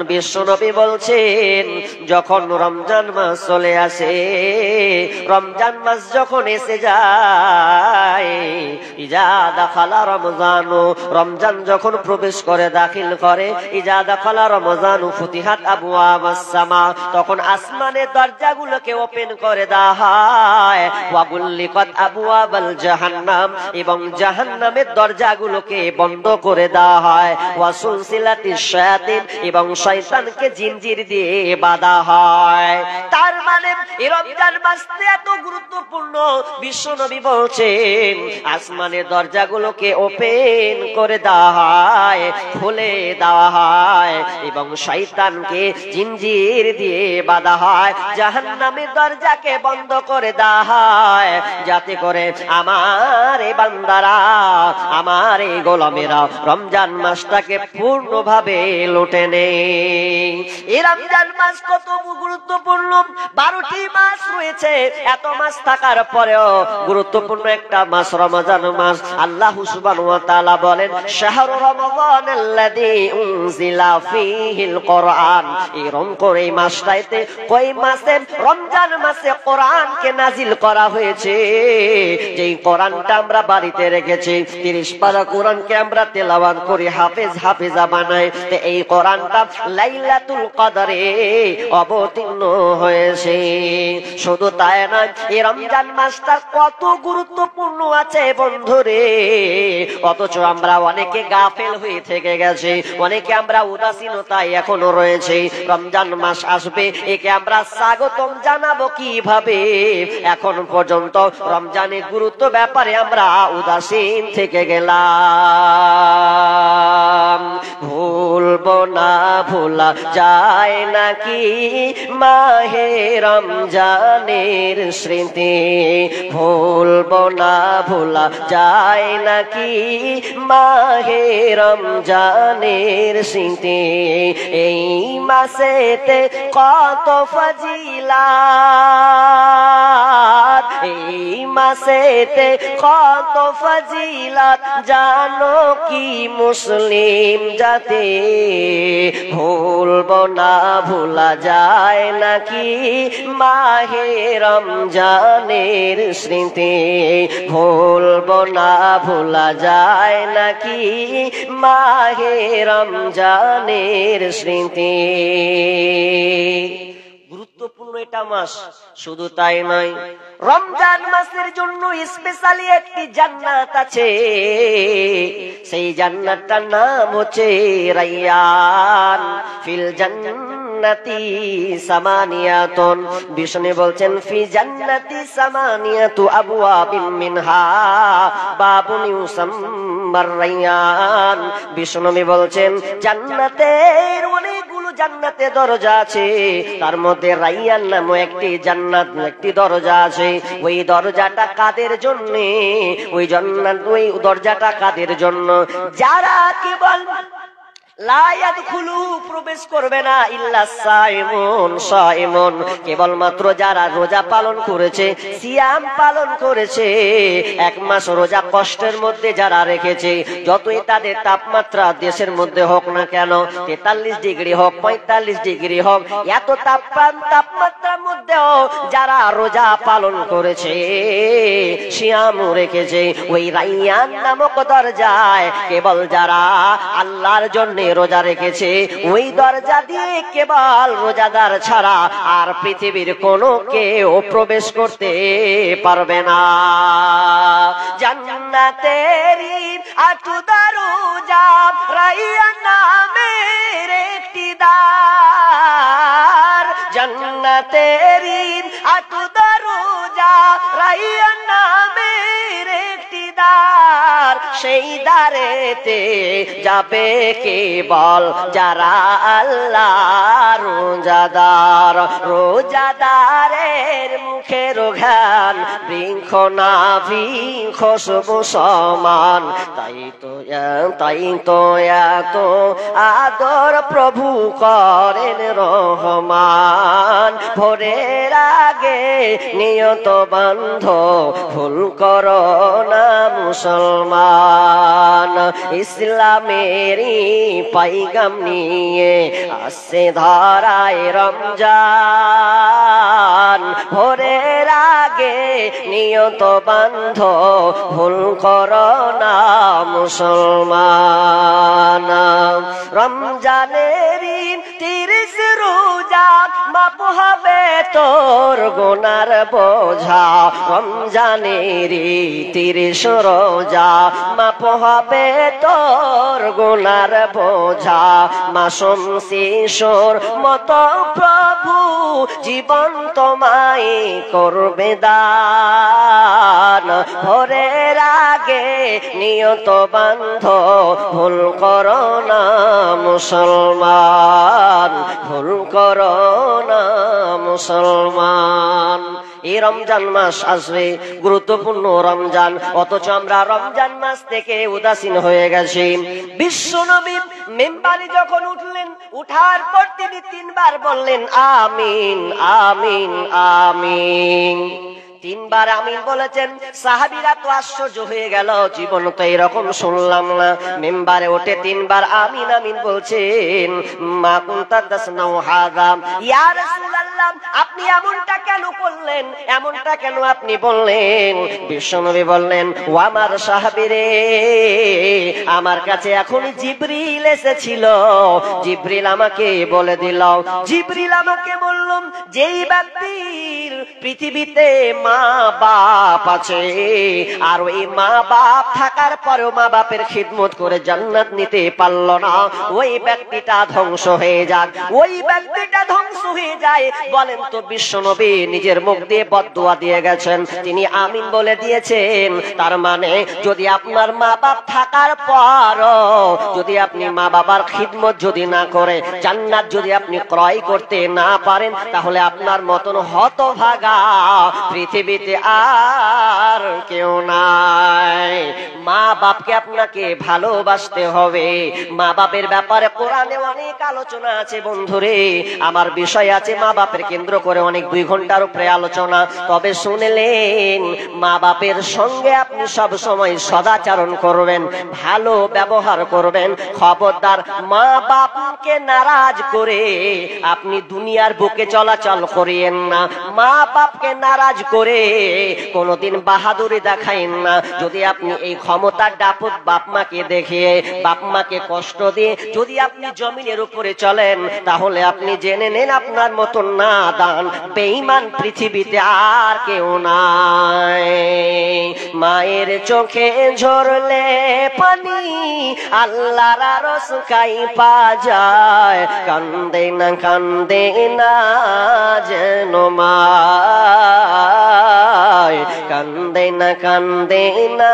বিশ্বনবী বলছেন যখন রমজান মাস চলে আসে, রমজান মাস যখন এসে যায়, ইজা দাখালা রমজানু, রমজান যখন প্রবেশ করে, দাখিল করে, ইজা দাখালা রমজানু ফুতিহাত আবওয়াবাস সামা, তখন আসমানের দরজাগুলোকে ওপেন করে দেওয়া হয়, ওয়া গুল্লিকাত আবওয়াবাল জাহান্নাম, এবং জাহান্নামের দরজাগুলোকে বন্ধ করে দেওয়া হয়, ওয়া সুলসিলাতিশ শায়াতিন, এবং শয়তানকে জিনজির দিয়ে বাঁধা হয়। তার মানে এই রমজান মাসটা এত গুরুত্বপূর্ণ, বিশ্বনবী বলছেন আসমানের দরজাগুলোকে ওপেন করে দেওয়া হয়, খুলে দেওয়া হয়, এবং শয়তানকে জিনজির দিয়ে বাঁধা হয়, জাহান্নামের দরজাকে বন্ধ করে দেওয়া হয়, যাতে করে আমার এই বান্দারা, আমার এই গোলামেরা রমজান মাসটাকে পূর্ণভাবে লুটে নেয়। এই রমজান মাস কত গুরুত্বপূর্ণ, 12টি মাস রয়েছে, এত মাস থাকার পরেও গুরুত্বপূর্ণ একটা মাস রমজান মাস। আল্লাহ সুবহানাহু ওয়া তাআলা বলেন শাহরু রমাদানাল্লাযী উনজিলা ফীহিল কোরআন, এই মাসটাতে কই মাসে, রমজান মাসে কোরআনকে নাজিল করা হয়েছে, যেই কোরআনটা আমরা বাড়িতে রেখেছি, 30 পারা কোরআনকে আমরা তেলাওয়াত করি, হাফেজা বানাই, তো এই কোরআনটা লাইলাতুল কদরে অবতীর্ণ হয়েছে। শুধু তাই নয়, এই রমজান মাসটা কত গুরুত্বপূর্ণ আছে বন্ধুরে, অথচ আমরা অনেকে গাফেল হয়ে থেকে গেছে, অনেকে আমরা উদাসীনতায় এখনো রয়েছে। রমজান মাস আসবে, একে আমরা স্বাগতম জানাবো কিভাবে? এখন পর্যন্ত রমজানের গুরুত্ব ব্যাপারে আমরা উদাসীন থেকে গেলাম। ভুলবো না, ভোলা যায় নাকি মাহে রমজানের স্মৃতি, ভুলবো না, ভোলা যায় নাকি মাহে রমজানের স্মৃতি। এই মাসেতে কত ফজিলাত, এই মাসেতে কত ফজিলাত, জানো কি মুসলিম জাতি, ভুলবো না, ভোলা যায় নাকি মাহে রমজানের স্মৃতি, ভুলবো না, ভোলা যায় নাকি মাহে রমজানের স্মৃতি। গুরুত্বপূর্ণ এটা মাস, শুধু তাই নয়, রমজান মাসের জন্য স্পেশালি একটি জান্নাত আছে, সেই জান্নাতটার নাম হচ্ছে রাইয়ান। ফিল জান্নাতি সামানিয়াতুন, বিষ্ণু বলছেন ফি জান্নাতি সামানিয়াতু আবওয়াবিন মিনহা বাবুন ইউসাম্মার রাইয়ান। বিষ্ণু বলছেন জান্নাতের অনেকগুলো জান্নাতে দরজা আছে, তার মধ্যে রাইয়ান নামে একটি জান্নাত, একটি দরজা আছে। ওই দরজাটা কাদের জন্য? ওই জান্নাত, ওই দরজাটা কাদের জন্য? যারা কেবল প্রবেশ করবে না ইল্লা সাইমুন সাইমুন, কেবলমাত্র যারা রোজা পালন করেছে, সিয়াম পালন করেছে, 1 মাস রোজা কষ্টের মধ্যে যারা রেখেছে, যতই তাদের তাপমাত্রা দেশের মধ্যে হোক না কেন, 43 ডিগ্রি হোক 45 ডিগ্রি হোক, এত তাপমাত্রার মধ্যেও যারা রোজা পালন করেছে, সিয়াম রেখেছে, ওই রাইয়ান নামক দরজায় কেবল যারা আল্লাহর জন্য রোজা রেখেছে, ওই দরজা দিয়ে কেবল রোজাদার ছাড়া আর পৃথিবীর কোনো কেউ প্রবেশ করতে পারবে না। জান্নাতেরই 8 দরজা, রাইয়ান নামের একটি দ্বার, জান্নাতেরই 8 দরজা, রাইয়ান নামের একটি দ্বার, সেই দ্বারেতে যাবে কেবল যারা আল্লাহর রোজাদার। রোজাদারের মুখের ঘ্রাণ বৃক্ষ না খুশবু সমান, তাই তো এত আদর প্রভু করেন রহমান। ভোরের আগে নিয়ত বান্ধ, ভুল করো না মুসলমান। মুসলমান ইসলামেরই পাইগাম নিয়ে আসছে ধরায় রমজান ভোরের আগে নিয়ত বান্ধ ভুল করো না মুসলমান রমজানেরই 30 রোজা মাপ হবে তোর গুনার বোঝা রমজানেরই 30 রোজা মাপ হবে তোর গুনার বোঝা মাসুম শিশুর মতো প্রভু জীবন তোমায় করবে দান ভোরের আগে নিয়ত বান্ধ ভুল করো না মুসলমান ভুল করো না মুসলমান এই রমজান মাস আসবে গুরুত্বপূর্ণ রমজান অথচ আমরা রমজান মাস থেকে উদাসীন হয়ে গেছি বিশ্বনবী মিম্বারে যখন উঠলেন উঠার পর তিনি 3 বার বললেন আমিন আমিন আমিন 3 বার আমিন বলেছেন সাহাবীরা তো আশ্চর্য হয়ে গেল জীবন তো এরকম শুনলাম না মিম্বারে উঠে 3 বার আমিন আমিন বলছেন মা কুনতা তাসনাউ হাযা ইয়া রাসূলুল্লাহ আপনি এমনটা কেন করলেন এমনটা কেন আপনি বললেন বিশ্বনবী বললেন ও আমার সাহাবীরে আমার কাছে এখন জিবরিল এসেছিল জিবরিল আমাকে বলে দিল জিবরিল আমাকে বলল যেই ব্যক্তির পৃথিবীতে মা বাপ আছে আর ওই মা বাপ থাকার পরেও মা বাপের খিদমত করে জান্নাত নিতে পারল না ওই ব্যক্তিটা ধ্বংস হয়ে যাক ওই ব্যক্তিটা ধ্বংস হয়ে যায় বলেন তো বিশ্বনবী নিজের মুখ দিয়ে বদদুয়া দিয়ে গেছেন তিনি আমিন বলে দিয়েছেন তার মানে যদি আপনার মা বাপ থাকার পরও যদি আপনি মা বাবার খিদমত যদি না করে জান্নাত যদি আপনি ক্রয় করতে না পারেন তাহলে আপনার মতন হতভাগা পৃথিবীতে আর কেউ নাই মা বাপকে আপনাকে ভালোবাসতে হবে মা বাপের ব্যাপারে কোরআনে অনেক আলোচনা আছে বন্ধুরে আমার বিষয় আছে মা বাপের কেন্দ্র করে অনেক 2 ঘন্টার উপরে আলোচনা তবে শুনলেন মা বাপের সঙ্গে আপনি সব সময় সদাচরণ করবেন ভালো ব্যবহার করবেন খবরদার মা বাপকে নারাজ করে আপনি দুনিয়ার বুকে চলাচল করিয়েন না মা বাপকে নারাজ করে কোনদিন বাহাদুরি দেখাইন না যদি আপনি এই ক্ষমতার দাপট বাপ মাকে দেখিয়ে বাপ মাকে কষ্ট দিয়ে যদি আপনি জমিনের উপরে চলেন তাহলে আপনি জেনে নেন আপনার মতন নাদান বেঈমান পৃথিবীতে আর কেউ নাই মায়ের চোখে ঝরলে পানি আল্লাহর আরশ কাঁপা যায় কান্দে না যেন মা কান্দে না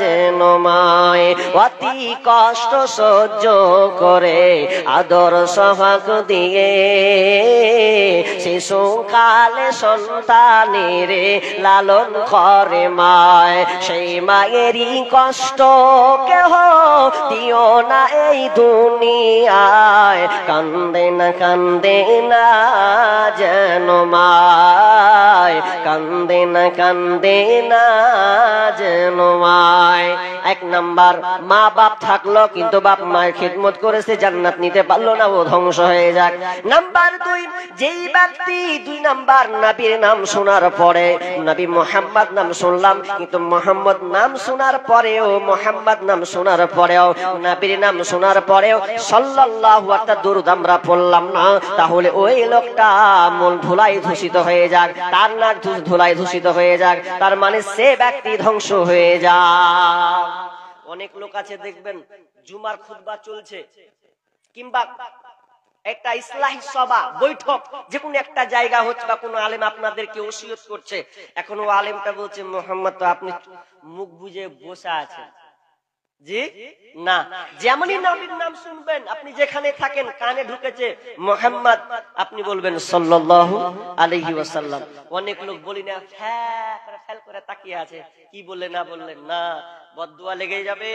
যেন মায় অতি কষ্ট সহ্য করে আদর সহাগ দিয়ে শিশুকালে সন্তানের লালন করে মায় সেই মায়েরই কষ্ট কেহ দিও না এই দুনিয়ায় কান্দে না যেন মায় কান্দে না যেন মায় 1 নাম্বার মা বাপ থাকলো কিন্তু বাপ মায়ের খিদমত করেছে জান্নাত নিতে পারলো না ও ধ্বংস হয়ে যাক নাম্বার 2 যেই ব্যক্তি 2 নাম্বার নবীর নাম শোনার পরে নবী মুহাম্মদ নাম শুনলাম কিন্তু মুহাম্মদ নাম শোনার পরেও মুহাম্মদ নাম শোনার পরেও নবীর নাম শোনার পরেও সাল্লাল্লাহু আলাইহি দরুদ আমরা পড়লাম না তাহলে ওই লোকটা মূল ধুলাই দূষিত হয়ে যাক তার নাক ধুলাই দূষিত হয়ে যাক তার মানে সে ব্যক্তি ধ্বংস হয়ে যায় অনেক লোক আছে দেখবেন জুমার খুতবা চলছে কিংবা একটা ইসলাহি সভা বৈঠক যে কোনো একটা জায়গা হচ্ছে বা কোনো আলেম আপনাদেরকে ওসিয়ত করছে এখন ও আলেমটা বলছে মুহাম্মদ তো আপনি মুখ বুজে বসে আছেন জি না যেমনই নবীর নাম শুনবেন আপনি যেখানে থাকেন কানে ঢুকেছে মুহাম্মদ আপনি বলবেন সাল্লাল্লাহু আলাইহি ওয়াসাল্লাম অনেক লোক বলি না ফেল করে তাকিয়ে আছে কি বললে না বললেন না বদদুয়া লেগে যাবে,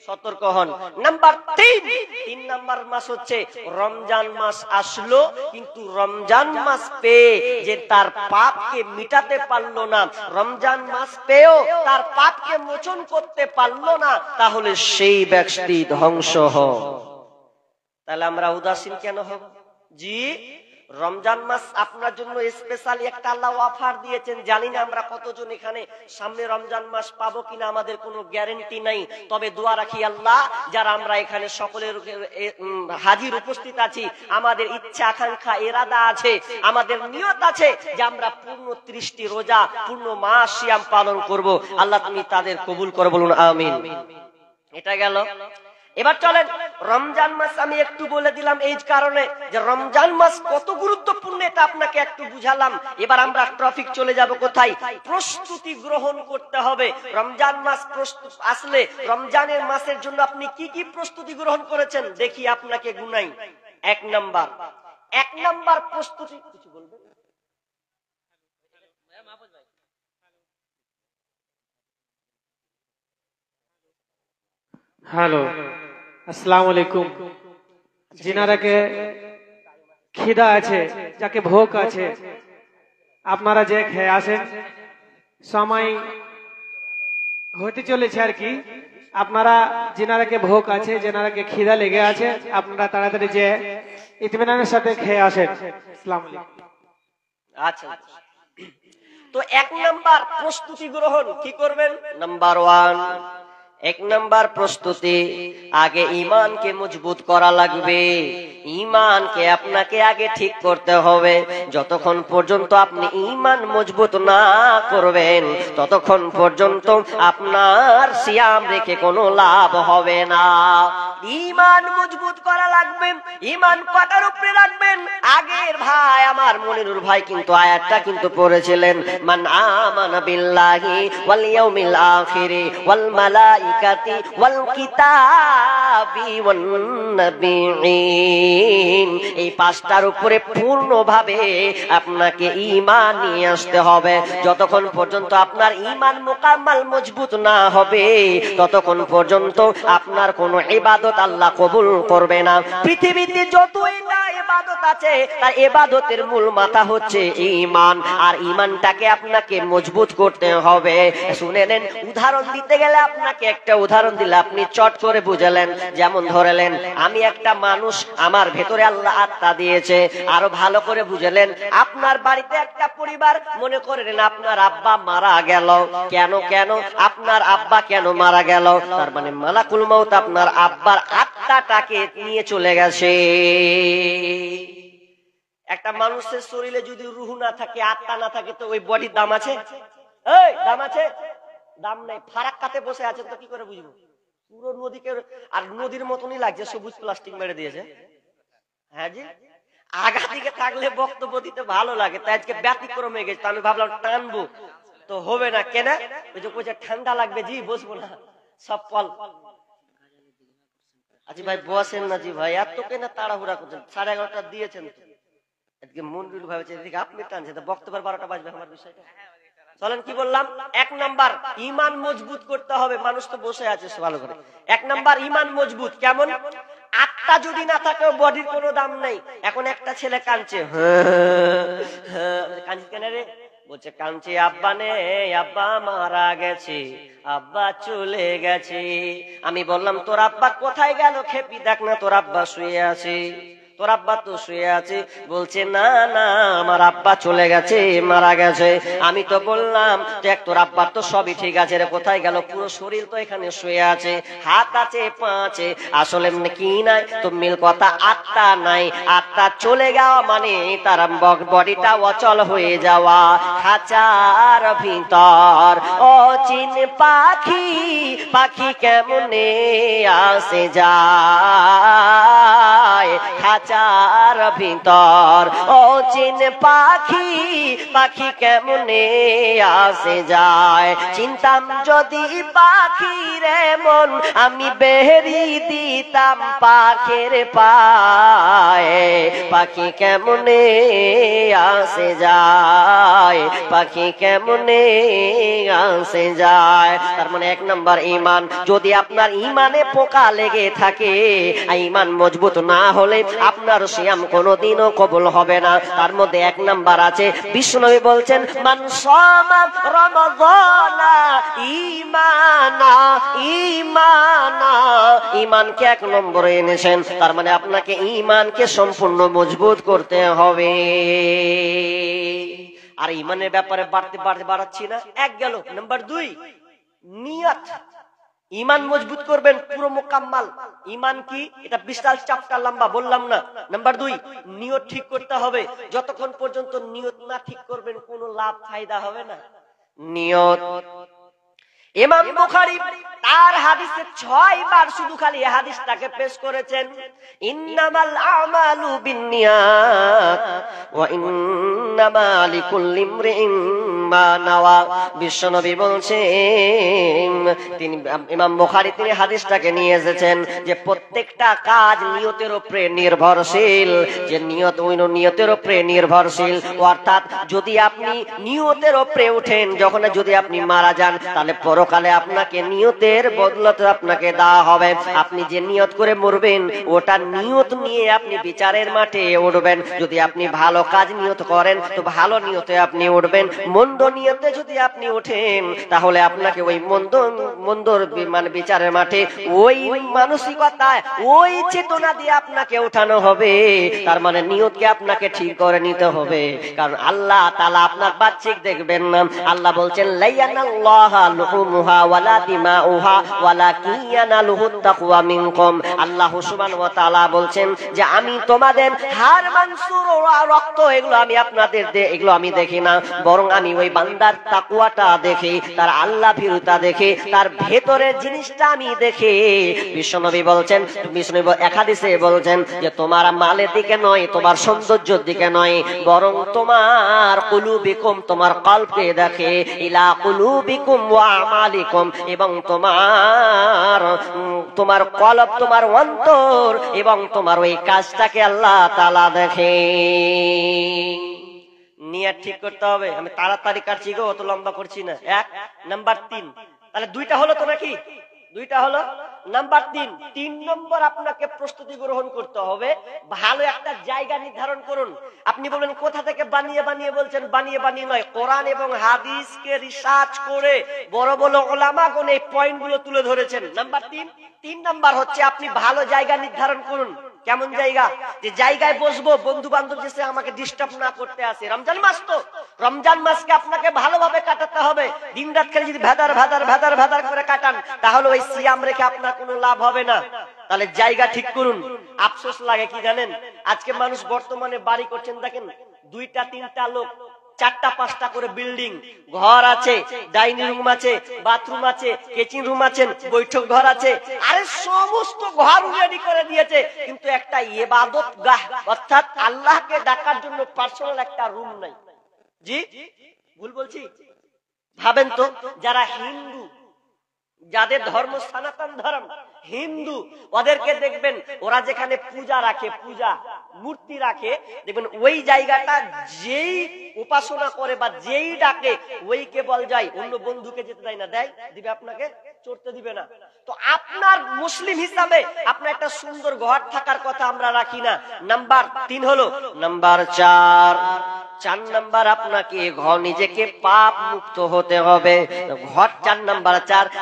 সতর্ক হন। নাম্বার 3 নাম্বার মাস হচ্ছে রমজান মাস আসলো, কিন্তু রমজান মাস পেয়ে যে তার পাপকে মিটাতে পারলো না, রমজান মাস পেয়েও তার পাপকে মোচন করতে পারলো না, তাহলে সেই ব্যক্তি ধ্বংস হয়। তাহলে আমরা উদাসীন কেন হব? জি, রমজান মাস আপনার জন্য স্পেশালি একটা আল্লাহ অফার দিয়েছেন। জানি না আমরা কতজন এখানে সামনে রমজান মাস পাবো কিনা, আমাদের কোনো গ্যারান্টি নাই। তবে দোয়া রাখি আল্লাহ, যারা আমরা এখানে সকলের হাজির উপস্থিত আছি, আমাদের ইচ্ছা আকাঙ্ক্ষা এরাদা আছে, আমাদের নিয়ত আছে যে আমরা পূর্ণ 30টি রোজা পূর্ণ মাস সিয়াম পালন করব। আল্লাহ তুমি তাদের কবুল করো, বলুন আমিন। এটা গেল। এবার চলেন রমজান মাস আমি একটু বলে দিলাম এই কারণে যে রমজান মাস কত গুরুত্বপূর্ণ এটা আপনাকে একটু বুঝালাম। এবার আমরা টপিক চলে যাব কোথায়? প্রস্তুতি গ্রহণ করতে হবে। রমজান মাস প্রস্তুত আসলে রমজানের মাসের জন্য আপনি কি কি প্রস্তুতি গ্রহণ করেছেন দেখি আপনাকে গুনাই। এক নাম্বার প্রস্তুতি, কিছু বলবেন? হ্যালো, আসসালামু আলাইকুম। যিনারাকে খিদা আছে, যাকে ভোগ আছে, আপনারা যে খেয়ে আসেন, সময় হতে চলেছে আর কি। আপনারা যিনারাকে ভোগ আছে, যিনারাকে খিদা লেগে আছে, আপনারা তাড়াতাড়ি যে ইতমিনানের সাথে খেয়ে আসেন। আসসালামু আলাইকুম। আচ্ছা, তো 1 নাম্বার প্রস্তুতি গ্রহণ কি করবেন? নাম্বার 1 নাম্বার প্রস্তুতি, আগে ঈমানকে মজবুত করা লাগবে। ঈমানকে আপনাকে আগে ঠিক করতে হবে। যতক্ষণ পর্যন্ত আপনি ঈমান মজবুত না করবেন, ততক্ষণ পর্যন্ত আপনার সিয়াম রেখে কোনো লাভ হবে না। ঈমান মজবুত করা লাগবে। ঈমান পাকার উপরে রাখবেন। আগের ভাই আমার মনিরুল ভাই কিন্তু আয়াতটা কিন্তু পড়েছিলেন, মান আমানা বিল্লাহি ওয়াল ইয়াউমিল আখিরি ওয়াল মালাইকাতি ওয়াল কিতাবি ওয়ান নাবিয়িন। এই 5টার উপরে পূর্ণভাবে আপনাকে ঈমান নিয়ে আসতে হবে। যতক্ষণ পর্যন্ত আপনার ঈমান মোকাম্মাল মজবুত না হবে, ততক্ষণ পর্যন্ত আপনার কোনো ইবাদত আল্লাহ কবুল করবে না। পৃথিবীতে যত ইবাদত আছে, তার ইবাদতের মূল মাথা হচ্ছে ঈমান। আর ঈমানটাকে আপনাকে মজবুত করতে হবে। শুনে নেন, উদাহরণ দিতে গেলে আপনাকে একটা উদাহরণ দিলে আপনি চট করে বুঝলেন। যেমন ধরেলেন আমি একটা মানুষ, আমার ভেতরে আল্লাহ আত্মা দিয়েছে। আরো ভালো করে বুঝলেন, আপনার বাড়িতে একটা পরিবার, মনে করেন আপনার আব্বা মারা গেল। কেন আপনার আব্বা কেন মারা গেল? তার মানে মালাকুল মউত আপনার আব্বার আত্মাটাকে নিয়ে চলে গেছে। একটা মানুষের শরীরে যদি রুহ না থাকে, আত্মা না থাকে, তো ওই বডির দাম আছে? এই দাম আছে? দাম নেই। ফারাক্কাতে বসে আছে তো কি করে বুঝবো? পুরো নদীকে, আর নদীর মতনই লাগছে, সবুজ প্লাস্টিক মেরে দিয়েছে। হ্যাঁ জি, আগা দিকে থাকলে বক্তব্য দিতে ভালো লাগে, তাই আজকে ব্যতিক্রম হয়ে গেছে। আমি ভাবলাম টানবো, তো হবে না। কেন? ওই যে কইছে ঠান্ডা লাগবে, জি বসবো না, সব ফল। আচ্ছা ভাই বসেন না জি ভাই, এত কেন তাড়াহুড়া করছেন? 11:30 দিয়েছেন তো। আজকে মন্ডল ভাবেছে এদিকে আপনি টানছেন, তো বক্তব্যের 12টা বাজবে আমার বিষয়টা। চলেন কি বললাম? 1 নাম্বার ঈমান মজবুত করতে হবে। মানুষ তো বসে আছে ভালো করে। 1 নাম্বার ঈমান মজবুত। কেমন? আত্মা যদি না থাকে বডির কোনো দাম নেই। এখন একটা ছেলে কাঁদছে, কাঁদছে কেন রে? বলছে কাঁদছে আব্বা নে, আব্বা মারা গেছে, আব্বা চলে গেছে। আমি বললাম তোর আব্বা কোথায় গেল? খেপি দেখ না, তোর আব্বা শুয়ে আছে। তোর আব্বা তো শুয়ে আছে। বলছে না না, আমার আব্বা চলে গেছে, মারা গেছে। আমি তো বললাম দেখ তোর আব্বার তো সবই ঠিক আছে রে, কোথায় গেল? পুরো শরীর তো এখানে শুয়ে আছে, হাত আছে, পা আছে, আসলে কি নাই তো মিল কথা, আত্মা নাই। আত্মা চলে যাওয়া মানে তার বডিটা অচল হয়ে যাওয়া। খাঁচার ভিতর অচিন পাখি, পাখি কেমনে আসে যায়। খাঁচার ভিতর অচিন পাখি, পাখি কেমনে আসে যায়। চিন্তাম যদি পাখির মন, আমি বেরি দিতাম পাখির পায়ে। পাখি কেমনে আসে যায়, পাখি কেমনে আসে যায়। তার মানে 1 নাম্বার ঈমান। যদি আপনার ঈমানে পোকা লেগে থাকে, ঈমান মজবুত না হলে আপনার সিয়াম কোনোদিনও কবুল হবে না। তার মধ্যে 1 নাম্বার আছে, বিশ্বনবী বলছেন মান সামা রমাদানা ঈমানা, ঈমানা, ঈমানকে 1 নম্বরে এনেছেন। তার মানে আপনাকে ঈমানকে সম্পূর্ণ মজবুত করতে হবে। আর ঈমানের ব্যাপারে বাড়াচ্ছি না, 1 গেল। নাম্বার 2 নিয়ত। ঈমান মজবুত করবেন পুরো মোকাম্মাল। ঈমান কি এটা বিশাল চ্যাপ্টার লম্বা, বললাম না। নাম্বার 2 নিয়ত ঠিক করতে হবে। যতক্ষণ পর্যন্ত নিয়ত না ঠিক করবেন কোনো লাভ ফায়দা হবে না। নিয়ত। ইমাম বুখারী তার হাদিসে 6 বার শুধু খালি এই হাদিসটাকে পেশ করেছেন, ইন্নামাল আমালু বিন্নিয়াত ওয়া ইন্নামা লিকুল্লি ইমরিইন মা নাওয়া। বিশ্বনবী বলছেন, তিনি ইমাম বুখারী তিনি হাদিসটাকে নিয়ে এসেছেন যে প্রত্যেকটা কাজ নিয়তের উপরে নির্ভরশীল, যে নিয়ত ওই নিয়তের উপরে নির্ভরশীল। অর্থাৎ যদি আপনি নিয়তের উপরে ওঠেন, যখন যদি আপনি মারা যান, তাহলে পরকালে আপনাকে নিয়তের বদলতে আপনাকে দেওয়া হবে। আপনি যে নিয়ত করে মরবেন, ওটা নিয়ত নিয়ে আপনি বিচারের মাঠে উঠবেন। যদি আপনি ভালো কাজ নিয়ত করেন তো ভালো নিয়তে আপনি উঠবেন, মন্দ নিয়তে যদি আপনি ওঠেন তাহলে আপনাকে ওই মন্দর মানে বিচারের মাঠে ওই মানসিকতায় ওই চেতনা দিয়ে আপনাকে উঠানো হবে। তার মানে নিয়তকে আপনাকে ঠিক করে নিতে হবে। কারণ আল্লাহ তাআলা আপনার বাহ্যিক দেখবেন না। আল্লাহ বলছেন লাইয়ানাল্লাহা লুহুমুহা ওয়ালা দিমাউহা ওয়ালাকিন ইয়ানালুহুত তাকওয়া মিনকুম। আল্লাহ সুবহানাহু ওয়া তাআলা বলছেন যে আমি তোমাদের হাড় মাংস রক্ত এগুলো আমি আপনাদের এগুলো আমি দেখি না, বরং আমি ওই বান্দার তাকওয়াটা দেখি, তার আল্লাহ ভীরুতা দেখি, তার ভেতরের জিনিসটা আমি দেখি। বিশ্বনবী বলছেন, বিশ্বনবী এক হাদিসে বলছেন যে তোমার মালের দিকে নয়, তোমার সৌন্দর্যের দিকে নয়, বরং তোমার কুলুবিকুম, তোমার কলবকে দেখে, ইলা কুলুবিকুম ওয়া আমালিকুম, এবং তোমার কলব, তোমার অন্তর এবং তোমার ওই কাজটাকে আল্লাহ তাআলা দেখে। নিয়ত ঠিক করতে হবে। আমি তাড়াতাড়ি কাটছি গো, অত লম্বা করছি না। 1 নাম্বার 3, তাহলে 2টা হলো তো নাকি? 2টা হলো। নাম্বার 3 নম্বর আপনাকে প্রস্তুতি গ্রহণ করতে হবে। ভালো একটা জায়গা নির্ধারণ করুন। আপনি বলবেন কোথা থেকে বানিয়ে বানিয়ে বলছেন? বানিয়ে বানিয়ে নয়, কোরআন এবং হাদিসকে রিসার্চ করে বড় বড় ওলামাগণ এই পয়েন্টগুলো তুলে ধরেছেন। নাম্বার 3 নাম্বার হচ্ছে আপনি ভালো জায়গা নির্ধারণ করুন। কেমন জায়গা? যে জায়গায় বসবো বন্ধু বান্ধব যেসে আমাকে ডিস্টার্ব না করতে আসে। রমজান মাস তো, রমজান মাসকে আপনাকে ভালোভাবে কাটাতে হবে। দিন রাত খেলে যদি ভেদার করে কাটান তাহলে ওই সিয়াম রেখে আপনার কোনো লাভ হবে না। তাহলে জায়গা ঠিক করুন। আফসোস লাগে কি জানেন, আজকে মানুষ বর্তমানে বাড়ি করছেন, দেখেন 2টা 3টা লোক 4টা 5টা করে বিল্ডিং, ঘর আছে, ডাইনিং রুম আছে, বাথরুম আছে, কিচেন রুম আছে, বৈঠক ঘর আছে, আরে সমস্ত ঘর রেডি করে দিয়েছে, কিন্তু একটা ইবাদত গাহ অর্থাৎ আল্লাহকে ডাকার জন্য পার্সোনাল একটা রুম নাই। জি ভুল বলছি? ভাবেন তো, যারা হিন্দু, যাদের ধর্ম সনাতন ধর্ম হিন্দু, ওদেরকে দেখবেন ওরা যেখানে পূজা রাখে, পূজা মূর্তি রাখে, দেখবেন ওই জায়গাটা যেই উপাসনা করে বা যেই ডাকে ওই কেবল যায়, অন্য বন্ধুকে যেতে দেয় না। দেয় দিবে আপনাকে, চড়তে দিবে না। তো আপনার মুসলিম হিসাবে আপনার একটা সুন্দর ঘর থাকার কথা আমরা রাখি না। নাম্বার 3 হলো। নাম্বার 4 নাম্বার আপনাকে ঘর নিজেকে পাপ মুক্ত হতে হবে। ঘর 4 নাম্বার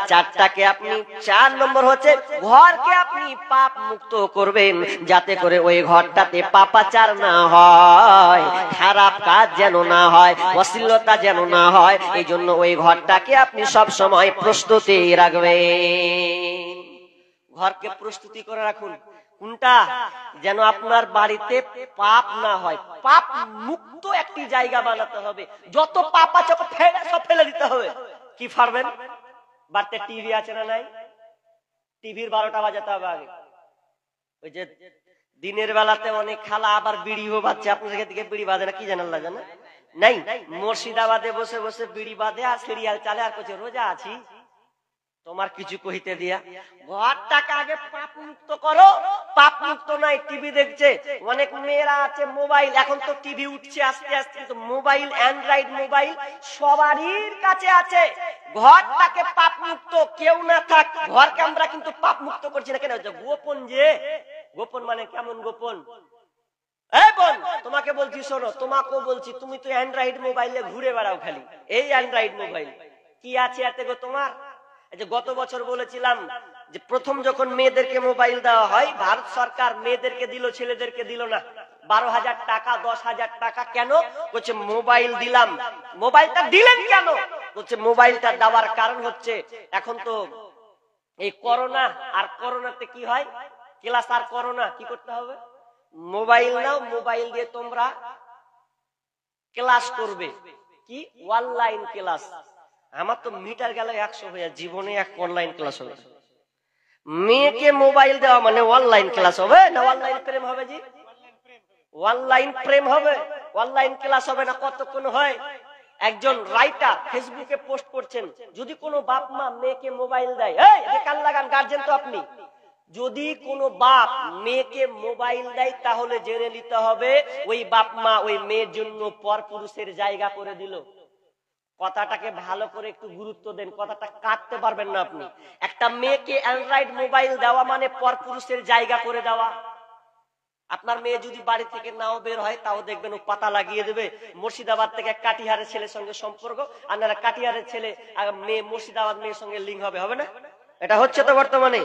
4টাকে আপনি 4 নম্বর হচ্ছে ঘরকে আপনি পাপ মুক্ত করবেন, যাতে করে ওই ঘরটাতে পাপাচার না হয়, খারাপ কাজ যেন না হয়, অশ্লীলতা যেন না হয়। এই জন্য ওই ঘরটাকে আপনি সব সময় প্রস্তুতি রাখবেন। ঘরকে প্রস্তুতি করে রাখুন। কোনটা? যেন আপনার বাড়িতে পাপ না হয়, পাপ মুক্ত একটি জায়গা বানাতে হবে। যত পাপ আছে সব ফেলে দিতে হবে। কি পারবেন? বাড়িতে টিভি আছে না নাই? টিভির 12টা বাজাতে হবে আগে। ওই যে দিনের বেলাতে অনেক খালা আবার বিড়িও বাজছে, আপনাদের দিকে বিড়ি বাজে না কি জানেন? আল্লাহ জানে। নাই, মুর্শিদাবাদে বসে বসে বিড়ি বাঁধে আর সিরিয়াল চালে আর কিছু রোজা আছি। তোমার কিছু কহিতে দিয়া ঘরটাকে আগে পাপ মুক্ত করো। পাপ মুক্ত নাই, টিভি দেখছে অনেক মেয়েরা আছে, মোবাইল, এখন তো টিভি উঠছে আস্তে আস্তে, কিন্তু মোবাইল, অ্যান্ড্রয়েড মোবাইল সবারই কাছে আছে। ঘরটাকে পাপ মুক্ত কেউ না থাক, ঘরকে আমরা কিন্তু পাপ মুক্ত করছি না কেন? গোপন, যে গোপন মানে কেমন গোপন? এই বোন, তোমাকে বলছি শোনো, তোমাকেও বলছি, তুমি তো অ্যান্ড্রয়েড মোবাইলে ঘুরে বেড়াও খালি, এই অ্যান্ড্রয়েড মোবাইল কি আছে এতে গো তোমার? এই যে গত বছর বলেছিলাম যে প্রথম যখন মেয়েদেরকে মোবাইল দেওয়া হয়, ভারত সরকার মেয়েদেরকে দিল, ছেলেদেরকে দিল না। 12,000 টাকা, 10,000 টাকা, কেন? বলছে মোবাইল দিলাম। মোবাইলটা দিলেন কেন? বলছে মোবাইলটা দেওয়ার কারণ হচ্ছে এখন তো এই করোনা, আর করোনাতে কি হয়, ক্লাস আর করোনা, কি করতে হবে? মোবাইল নাও, মোবাইল দিয়ে তোমরা ক্লাস করবে। কি? Online class. আমার তো মিটার গেল 100 হয়ে, জীবনে এক অনলাইন ক্লাস হবে। মেয়েকে মোবাইল দেওয়া মানে অনলাইন ক্লাস হবে না অনলাইন প্রেম হবে? জি, অনলাইন প্রেম হবে, অনলাইন ক্লাস হবে না। কতক্ষণ হয়? একজন রাইটার ফেসবুকে পোস্ট করছেন, যদি কোনো বাপ মা মেয়েকে মোবাইল দেয়, এই কান লাগান গার্জেন তো আপনি, যদি কোনো বাপ মেয়েকে মোবাইল দেয় তাহলে জেনে নিতে হবে ওই বাপ মা ওই মেয়ের জন্য পরপুরুষের জায়গা করে দিল। কথাটাকে ভালো করে একটু গুরুত্ব দেন, কথাটা কাটতে পারবেন না আপনি। একটা মেয়েকে অ্যান্ড্রয়েড মোবাইল দেওয়া মানে পরপুরুষের জায়গা করে দেওয়া। আপনার মেয়ে যদি বাড়ি থেকে নাও বের হয়, তাও দেখবেন ও পাতা লাগিয়ে দেবে। মুর্শিদাবাদ থেকে কাটিহারের ছেলের সঙ্গে সম্পর্ক, আপনারা কাটিহারের ছেলে মেয়ে মুর্শিদাবাদ মেয়ের সঙ্গে লিঙ্ক হবে, হবে না? এটা হচ্ছে তো বর্তমানে।